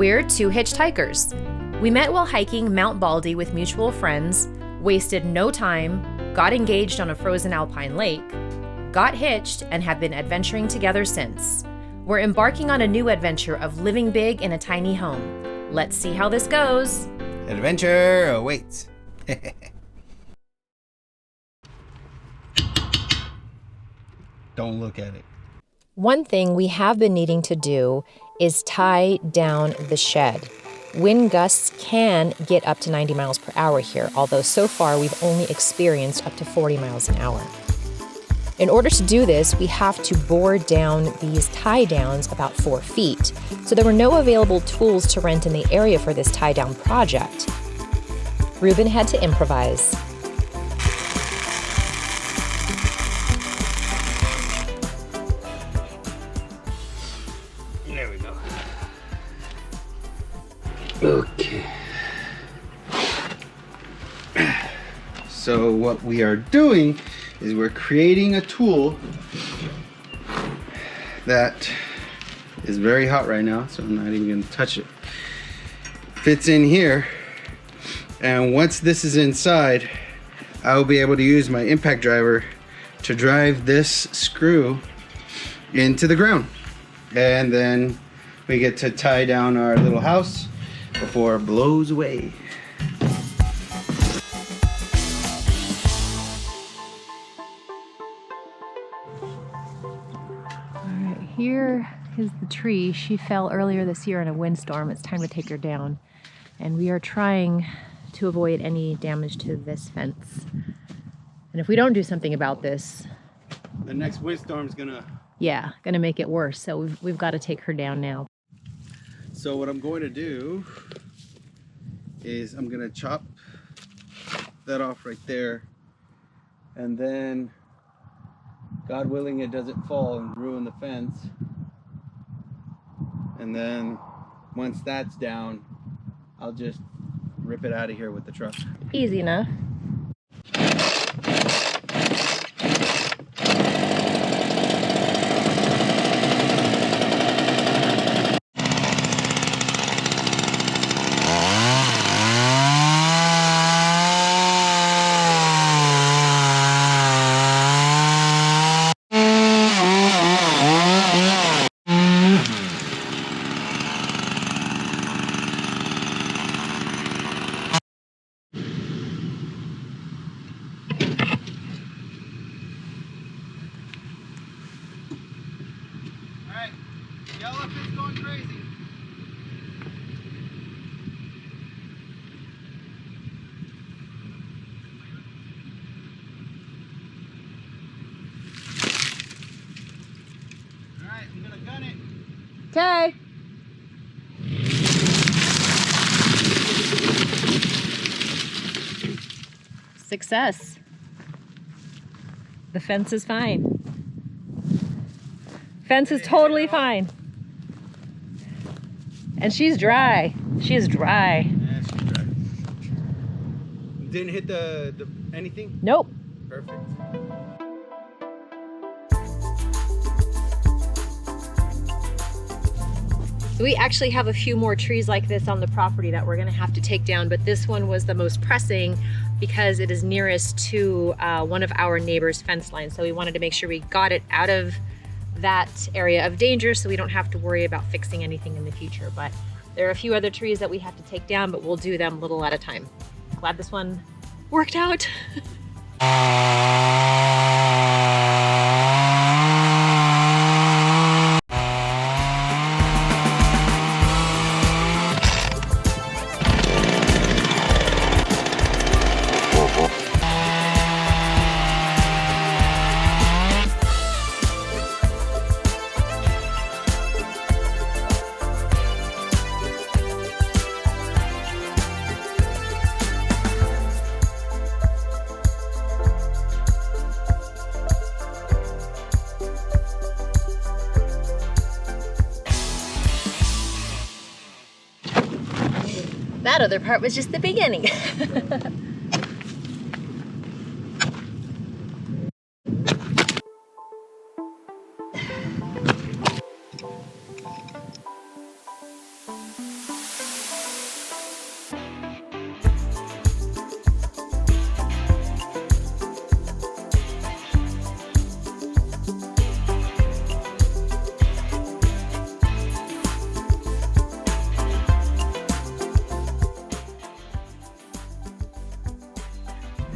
We're two hitchhikers. We met while hiking Mount Baldy with mutual friends, wasted no time, got engaged on a frozen alpine lake, got hitched, and have been adventuring together since. We're embarking on a new adventure of living big in a tiny home. Let's see how this goes. Adventure awaits. Don't look at it. One thing we have been needing to do is tie down the shed. Wind gusts can get up to 90 miles per hour here, although so far we've only experienced up to 40 miles an hour. In order to do this, we have to bore down these tie downs about 4 feet. So there were no available tools to rent in the area for this tie down project. Ruben had to improvise. There we go. Okay. So what we are doing is we're creating a tool that is very hot right now, so I'm not even going to touch it. Fits in here, and once this is inside, I will be able to use my impact driver to drive this screw into the ground. And then we get to tie down our little house before it blows away. Here is the tree. She fell earlier this year in a windstorm. It's time to take her down. And we are trying to avoid any damage to this fence. And if we don't do something about this, the next windstorm's gonna make it worse. So we've got to take her down now. So what I'm going to do is I'm gonna chop that off right there, and then God willing it doesn't fall and ruin the fence. And then once that's down, I'll just rip it out of here with the truck. Easy enough. Yell if it's going crazy. Alright, I'm gonna gun it. Okay. Success. The fence is fine. Fence is totally fine. And she's dry. She is dry. Yeah, she's dry. Didn't hit the anything? Nope. Perfect. So we actually have a few more trees like this on the property that we're gonna have to take down, but this one was the most pressing because it is nearest to one of our neighbor's fence lines. So we wanted to make sure we got it out of that area of danger so we don't have to worry about fixing anything in the future. But there are a few other trees that we have to take down, but we'll do them little at a time. Glad this one worked out. That other part was just the beginning.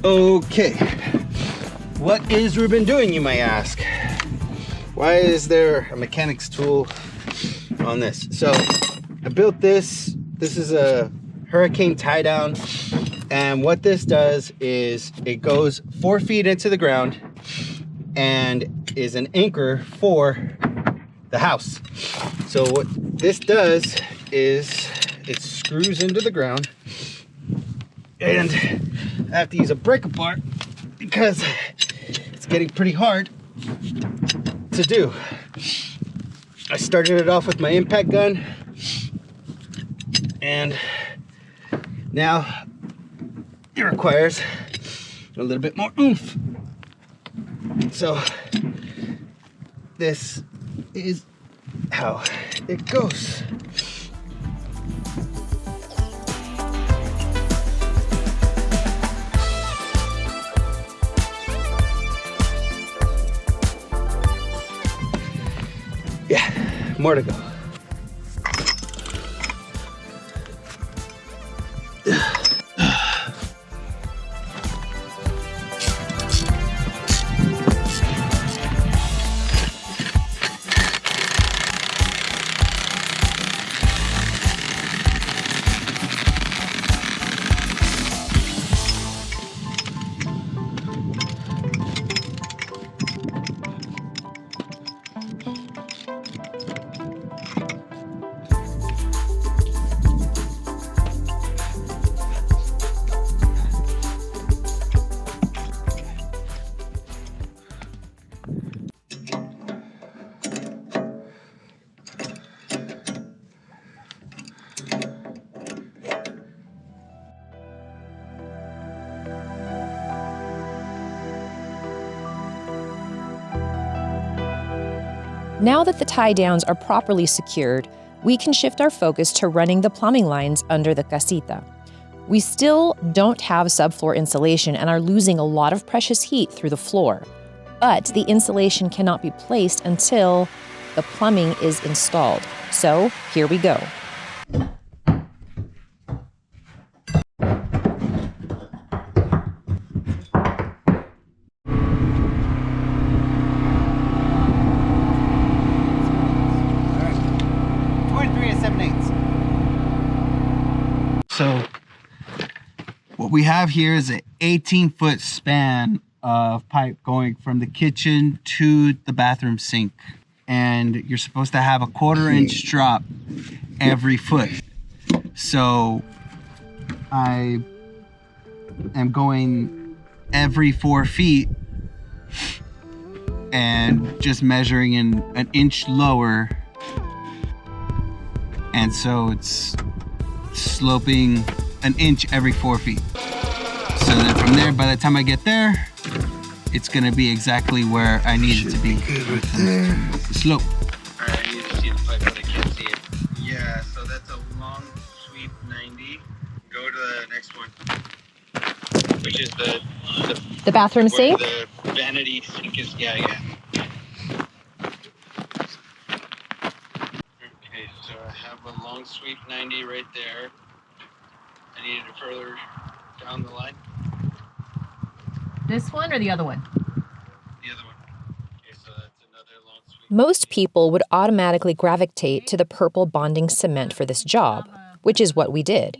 Okay, what is Ruben doing, you might ask? Why is there a mechanics tool on this? So I built this. This is a hurricane tie down. And what this does is it goes 4 feet into the ground and is an anchor for the house. So what this does is it screws into the ground, and I have to use a break apart because it's getting pretty hard to do. I started it off with my impact gun, and now it requires a little bit more oomph. So this is how it goes. Yeah, more to go. Now that the tie downs are properly secured, we can shift our focus to running the plumbing lines under the casita. We still don't have subfloor insulation and are losing a lot of precious heat through the floor. But the insulation cannot be placed until the plumbing is installed. So here we go. So what we have here is an 18-foot span of pipe going from the kitchen to the bathroom sink. And you're supposed to have a 1/4 inch drop every foot. So I am going every 4 feet and just measuring in an inch lower. And so it's sloping an inch every 4 feet. So then from there, by the time I get there, it's gonna be exactly where I need it to be. Good there. The slope. Alright, I need to see the pipe, but I can't see it. Yeah, so that's a long sweep 90. Go to the next one, which is The bathroom sink? The vanity sink is, yeah. Okay, so I have a long sweep 90 right there. I need it further down the line. This one or the other one? The other one. Okay, so that's another long sweep. Most people would automatically gravitate to the purple bonding cement for this job, which is what we did.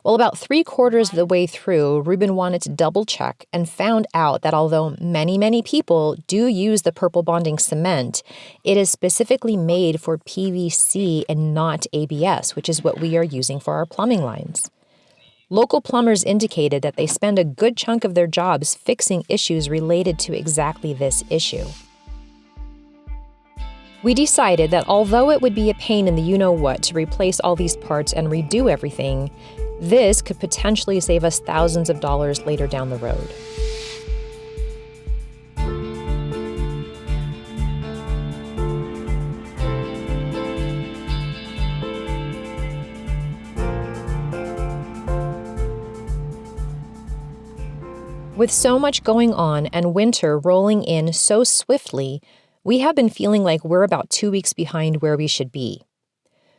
Well, about 3/4 of the way through, Ruben wanted to double check and found out that although many people do use the purple bonding cement, it is specifically made for PVC and not ABS, which is what we are using for our plumbing lines. Local plumbers indicated that they spend a good chunk of their jobs fixing issues related to exactly this issue. We decided that although it would be a pain in the you-know-what to replace all these parts and redo everything, this could potentially save us thousands of dollars later down the road. With so much going on and winter rolling in so swiftly, we have been feeling like we're about 2 weeks behind where we should be.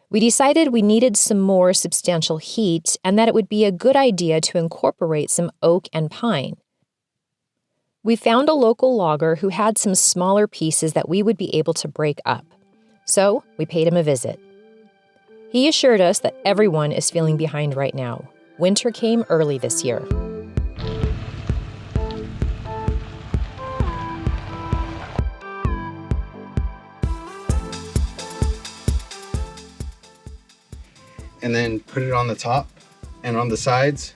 We decided we needed some more substantial heat and that it would be a good idea to incorporate some oak and pine. We found a local logger who had some smaller pieces that we would be able to break up. So we paid him a visit. He assured us that everyone is feeling behind right now. Winter came early this year. And then put it on the top and on the sides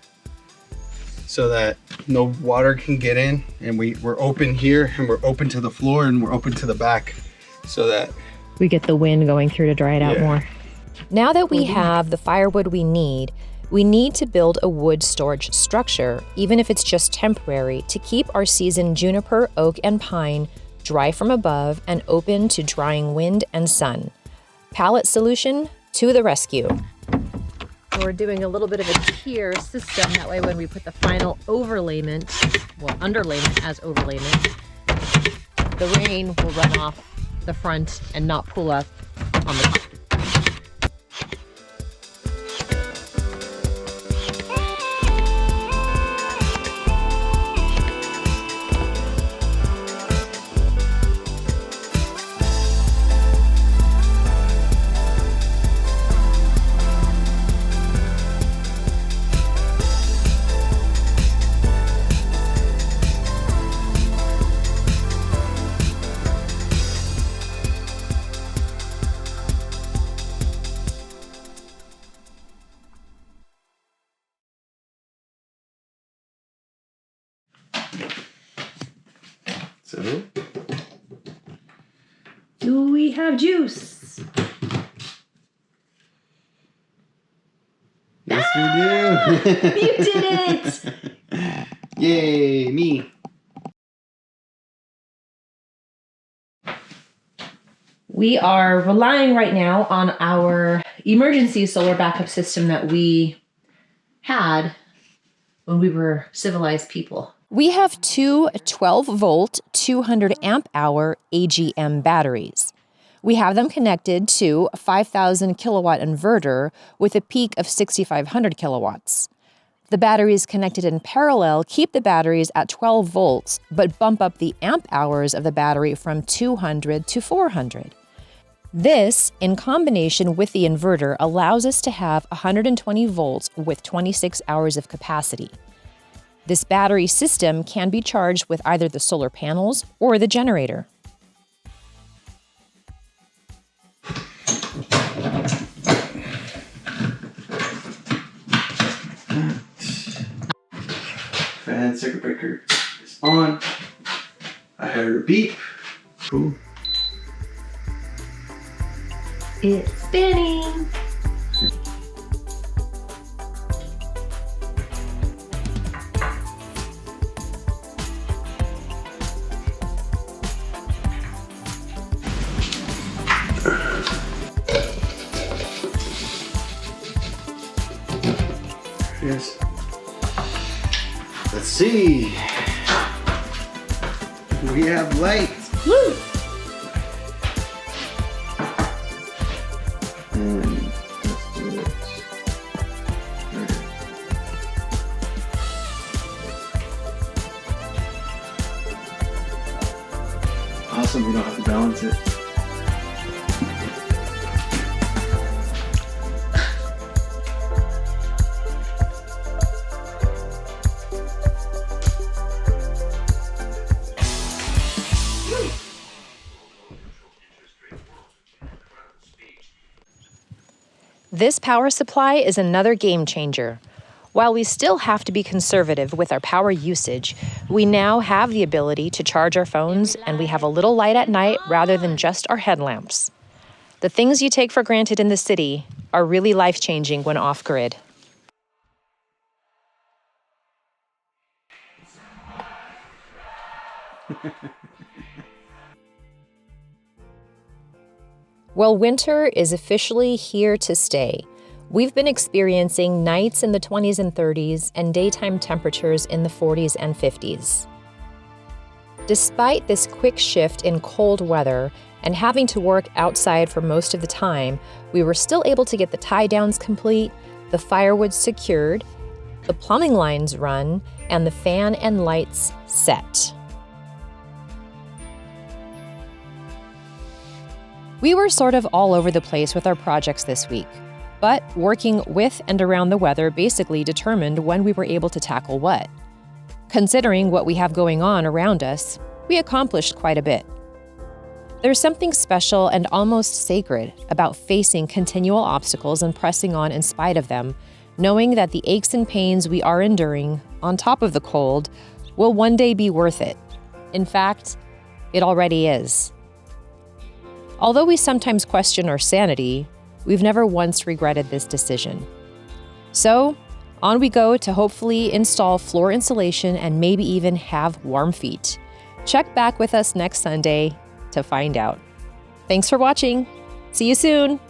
so that no water can get in, and we're open here and we're open to the floor and we're open to the back so that we get the wind going through to dry it out more. Now that we have the firewood we need to build a wood storage structure, even if it's just temporary, to keep our seasoned juniper, oak, and pine dry from above and open to drying wind and sun. Pallet solution to the rescue. We're doing a little bit of a tier system. That way when we put the final overlayment, well, underlayment as overlayment, the rain will run off the front and not pull up on the top. So, do we have juice? yes, we do. You did it! Yay, me. We are relying right now on our emergency solar backup system that we had when we were civilized people. We have two 12-volt, 200-amp-hour AGM batteries. We have them connected to a 5,000-kilowatt inverter with a peak of 6,500 kilowatts. The batteries connected in parallel keep the batteries at 12 volts, but bump up the amp hours of the battery from 200 to 400. This, in combination with the inverter, allows us to have 120 volts with 26 hours of capacity. This battery system can be charged with either the solar panels or the generator. Fan circuit breaker is on. I heard a beep. Cool. It's spinning. Yes. Let's see. We have light. Woo! And let's do it. Okay. Awesome, we don't have to balance it. This power supply is another game changer. While we still have to be conservative with our power usage, we now have the ability to charge our phones, and we have a little light at night rather than just our headlamps. The things you take for granted in the city are really life-changing when off-grid. Well, winter is officially here to stay. We've been experiencing nights in the 20s and 30s and daytime temperatures in the 40s and 50s. Despite this quick shift in cold weather and having to work outside for most of the time, we were still able to get the tie-downs complete, the firewood secured, the plumbing lines run, and the fan and lights set. We were sort of all over the place with our projects this week, but working with and around the weather basically determined when we were able to tackle what. Considering what we have going on around us, we accomplished quite a bit. There's something special and almost sacred about facing continual obstacles and pressing on in spite of them, knowing that the aches and pains we are enduring, on top of the cold, will one day be worth it. In fact, it already is. Although we sometimes question our sanity, we've never once regretted this decision. So, on we go to hopefully install floor insulation and maybe even have warm feet. Check back with us next Sunday to find out. Thanks for watching. See you soon.